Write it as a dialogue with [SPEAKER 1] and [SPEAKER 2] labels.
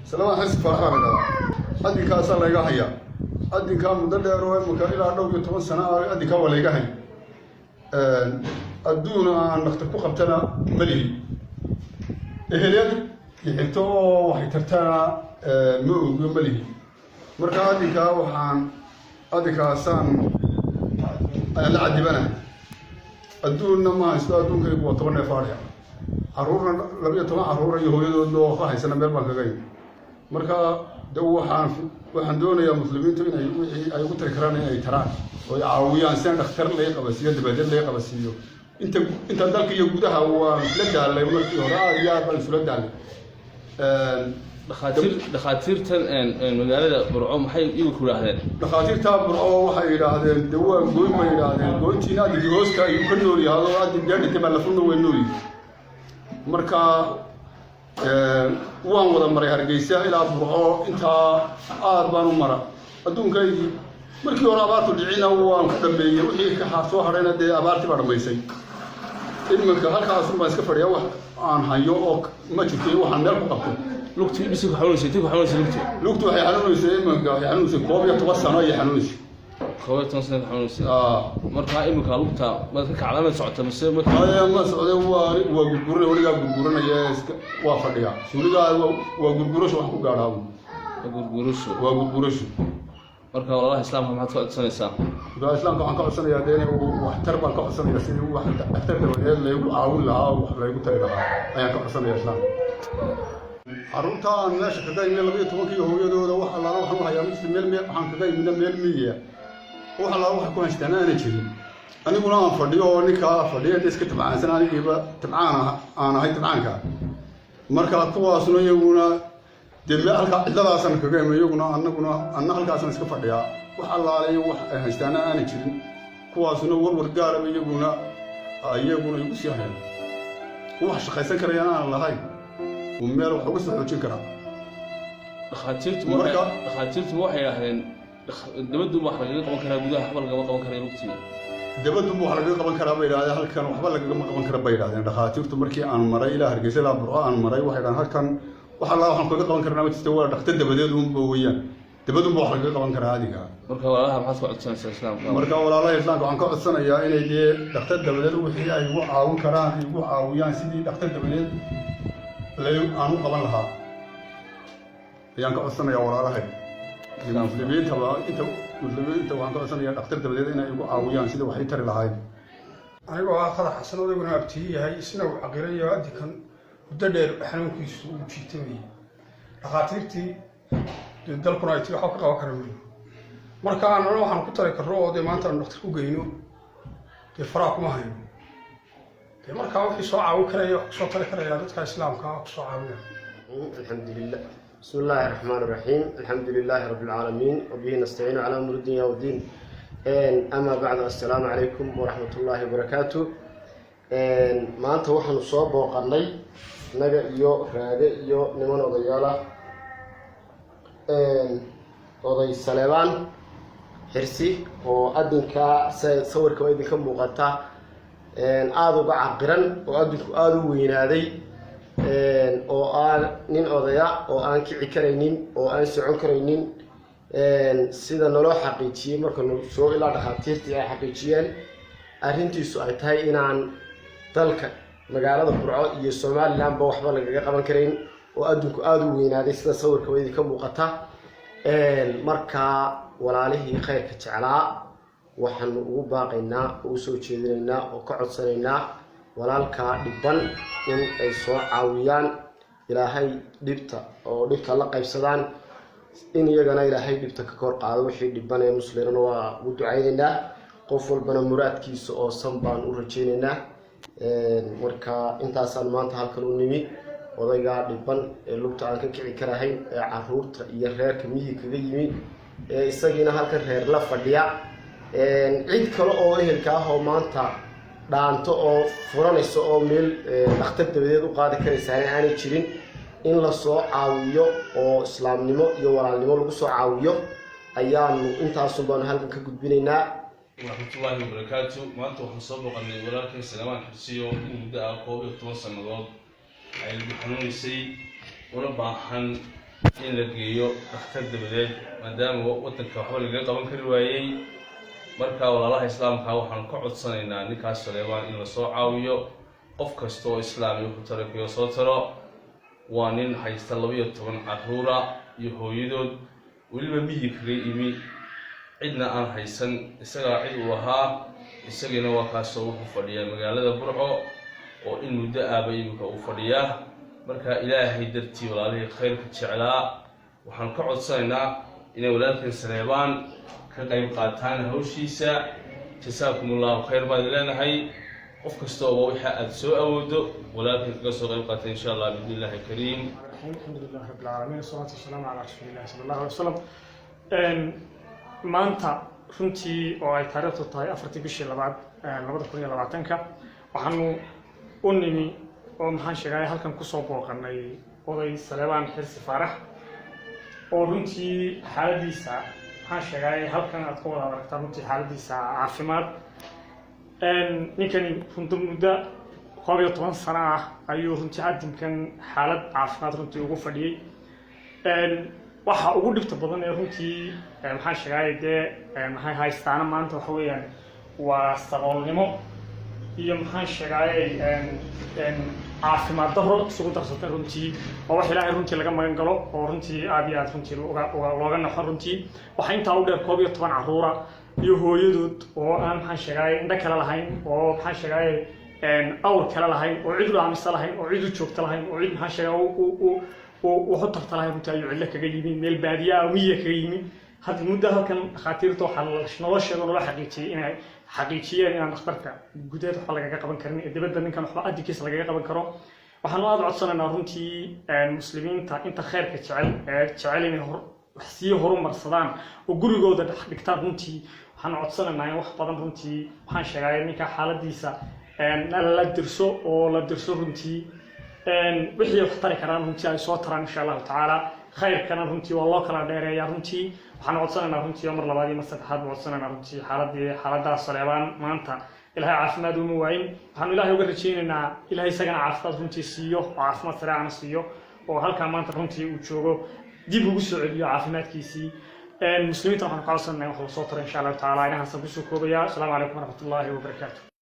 [SPEAKER 1] سلام حسن فرحان أدي كاس الله يجاهيا أدي كام مدلل روي مكان إلى دو يتوان سنة أدي كام ولا يجاهي أدونا نختبق قبتنا مليه إهليد يحتو وحيترتنا مو مليه مركا أدي كا وحان أدي كاسان أنا عدي بنا أدونا ما يستأدون كي يقطعون فاريا عرورنا لبي طبعا عرورنا يهودي دو خاص سنة بيربع كجاي مركا دو وحن دون يا مسلمين تبين أي قطر كراني أي ترى ويعاوي إنسان اختار لي قبسية دبادل لي قبسية أنت ذاك يجودها هو فلد على يوم القيامة يا بل فلد على
[SPEAKER 2] دخاتير المجال برعو محي يقول هذا
[SPEAKER 1] دخاتير تاب برعو محي هذا دوا قوي ما هذا قوي تينا دي جوز كا يمكن نوري هذا عاد جاني تبع لفون وينوري مركا وان ودا مري هرجيسا إلى برعو أنت بانو مرة أدون كي مركي ورا بارتو دعينا وان كدبي وحي كحاسو هرينا دي أبارتي برميسي إنك هالكاسو ما يسكفر يا واحد عن هيوك ما تشوفيه وحنا نرقبه
[SPEAKER 2] لوكتي بس يحاولون يسيتوا يحاولون يسيتوا
[SPEAKER 1] لوكتو هيحاولون يسيء يحاولون يسيء كوبيا توصلنا يحاولون يسيء
[SPEAKER 2] كوبيا توصلنا يحاولون يسيء مرة إنك لوكتا ما تك علامة سعودة مسير ما
[SPEAKER 1] ما سعودة هو وجرجورة ولا جرجورة نجاس وافديا شو اللي وجرجورة شو حكوا قارهم وجرجورة شو
[SPEAKER 2] مرة والله إسلام ما تفعل سنة إسلام
[SPEAKER 1] إسلام كان كأس سنة يديني واحترم كأس سنة يسير واحترم اللي يقول عاون لها ولا يقول تيرها أيام كأس سنة إسلام عروتها الناس كذا من اللي بيتوكي هو يدور وح الله روح الله يا مسلم ميل عن كذا من المية وح الله روح كون اشتناني كذي أنا أقول أنا فرديو نكا فرديو ديسك تبعان سنة أنا جيبه تبعانا أنا هاي تبعانك مركز تواصل يقولنا دليل هالك سنة كذا يقولنا أنا هالك سنة فرديا وح الله عليه وح اشتناني كذي تواصل ورجال يقولنا يقول سياحين وح شخصا كريانا الله هاي ومال وحوس وحوشين كرا
[SPEAKER 2] خاتيرت مو حياهن دبدو مو حرقة قبل كرا بودا حبل قبل كرا يلوكتي
[SPEAKER 1] دبدو مو حرقة قبل كرا بيدا هل كان حبل قبل كرا بيدا يعني خاتيرت مركي عن مري لا هرجيس لا برا عن مري واحد هل كان وحلا وحن قبل كرا ما تستوى دختة دبدو بويان دبدو مو حرقة قبل كرا هذه كا
[SPEAKER 2] مركا ولا هم حسب عدسان الإسلام
[SPEAKER 1] مركا ولا الله الإسلام عن كأس السنة يا إني دي دختة دبدو وحي أيوة عاون كرا أيوة عاويان سيدي دختة دبدو لا أنا قبل لها يعني كأصلا يا وراء هاي المسلمين تبع أنت وعن كأصلا يا أختار تبدأ إنه يبقى عويان سيد وحيد ترى لهاي
[SPEAKER 3] أنا وآخر حسن وده من أبتي هاي سنة عقيرة دي كان بدل حنون كيس وشيتمي خاطرتي دل قرايتي حقق وكرمي مركا أنا وحنا كنت لك الروح ده ما أنت نختار كوجينو تفرق ما هي marka wixii soo caawin karayo soo tali karayo dadka islaamka ah soo caawinaya
[SPEAKER 4] alxamdulillah bismillahir rahmanir rahim alxamdulillahi rabbil alamin wa bihi nasta'inu ala umuri dunya wad din ama ba'du assalamu alaykum wa rahmatullahi wa barakatuh maanta waxaan soo booqanay naga iyo raade iyo niman odayaal ah oday Saleebaan xirsi oo adinka sawirka idinka muuqata aad uga caqiran oo adinku aad u weynaaday oo aan nin odaya oo aan kici kareynin oo aan socon kareynin sida nolol xaqiijiyay marka soo ilaa dhaqaatiirtii ay xaqiijiyeen arrintiisu ay tahay inaan dalka magaalada Burco iyo Soomaaliland ba waxba laga qaban kareyn oo adinku aad u weynaaday sida sawirka idinka muuqata marka walaalihii khayrka jeclaa waxaan ugu baaqaynaa oo soo jeedinaynaa oo ka codsanaynaa walaalka dhiban in ay soo caawiyaan ilaahay dhibta oo dhibka la qaybsadaan in iyagana ilaahay dhibta ka kor qaado wixii dhiban ee muslimiin waa u ducaynaynaa qof walbana muraadkiisa oo san baan u rajaynaynaa marka intaasaan maanta halkan u nimi odayga dhiban ee lugta aan ka kici karahayn ee caruurta iyo reerka miyiga kaga yimi ee isagiina halkan reer la fadhiya cid kale oo ehelka ah oo maanta dhaanto oo furanayso oo meel dhakhtar dabadeed u qaadi karaysa aanay jirin in la soo caawiyo oo islaamnimo iyo walaalnimo lagu soo caawiyo ayaanu intaas baan halkan ka gudbinaynaa
[SPEAKER 2] warahmatullahi wabarakatuh maanta waxaan soo boqonnay walaalkay Saleebaan xirsiyo muddo 12 sanadood ay xanuunaysay una baahan in la geeyo dhakhtar dabadeed maadaama waddanka waxba lagaga qaban kari waayey marka walaalaha islaamka waxaan ka codsanaynaa ninkaas Saleebaan in la soo caawiyo qof kasta oo islaami ku tarakiyo soo taro waa nin haysta 12 carruura iyo hooyadood weliba miyi kaga imi cidna aan haysan isaga cid u ahaa isagana waa kaasoo wuxuu fadhiyaa magaalada Burco oo in muddo aabayimka uu fadhiyaa marka ilaahay dartii walaalihii khayrka jeclaa waxaan ka codsanaynaa inay walaalkan Saleebaan ka qayb qaataan hawshiisa jasaakumullahu khayr baad leenahay qof kasta oo waxa aad soo awoodo walaalkan ka soo qayb qaata insha Allah billahi kariim
[SPEAKER 5] alxamdulillahi rabbil aalamiin salaatu wasalaamu ala rasuulillahi sallallahu alayhi wasallam maanta runtii oo ay taariikhdu tahay 4 bishii labaad 2020 waxaanu u nimi oo maxaan sheegay halkan ku soo booqanay oday Saleebaan Xirsi Faarax oo runtii xaaladiisa maxaan sheegay halkan aad ku wada aragtaan runtii xaaladiisa caafimaad ninkani runtii muddo 12 sano ah ayuu runtii adinkan xaalad caafimaad runtii ugu fadhiyay waxa ugu dhibta badan ee runtii maxaan sheegay maxay haystaan maanta waxa weeyaan waa saboolnimo iyo maxaan sheegay caafimaad darro isugu darsatay runtii oo wax ilaahay runtii laga magan galo oo runtii aad iyo aad runtii looga naxo runtii waxa intaa u dheer 12 carruura iyo hooyadood oo aan maxaan sheegay indha kale lahayn oo maxaan sheegay awr kale lahayn oo cid u aaminsan lahayn oo cid u joogta lahayn oo cid maxaan sheegay wuxuu tarta lahayn runtii ayuu cilla kaga yimi meel baadiya ah miya kaga yimi hadda muddo halkan dhakhaatiirta waxaa nolosheeda loo xaqiijiyay inay xaqiijiyeen inaan dhakhtarka gudaheed waxba lagaga qaban karin ee dibadda ninkan waxba adinkiisa lagaga qaban karo waxaanu aad codsanaynaa runtii muslimiinta inta khayrka jecel inay sii horumarsadaan oo gurigooda dhex dhigtaan runtii waxaanu codsanaynaa in wax badan runtii waxaan sheegay ninka xaaladiisa la dirso oo la dirso runtii wixii wax tari karaan runtii ay soo taraan insha Allah taala khayrkana runtii waa loo kala dheereeyaa runtii waxaan codsanaynaa runtii mar labaad iyo mar saddexaad codsanaynaa runtii xaaladaas Saleebaan maanta ilaahay caafimaad uma waayin waxaan ilaahay uga rajaynaynaa ilaahay isagana caafimaad runtii siiyo oo caafimaad sare aan siiyo oo halka maanta runtii uu joogo dib ugu soo celiyo caafimaadkiisii muslimiinta waxaan ka codsanaynaa wax la soo taro insha Allah taala inahaas ku soo koobaya assalaamu calaykum waraxmatullaahi wabarakaatuh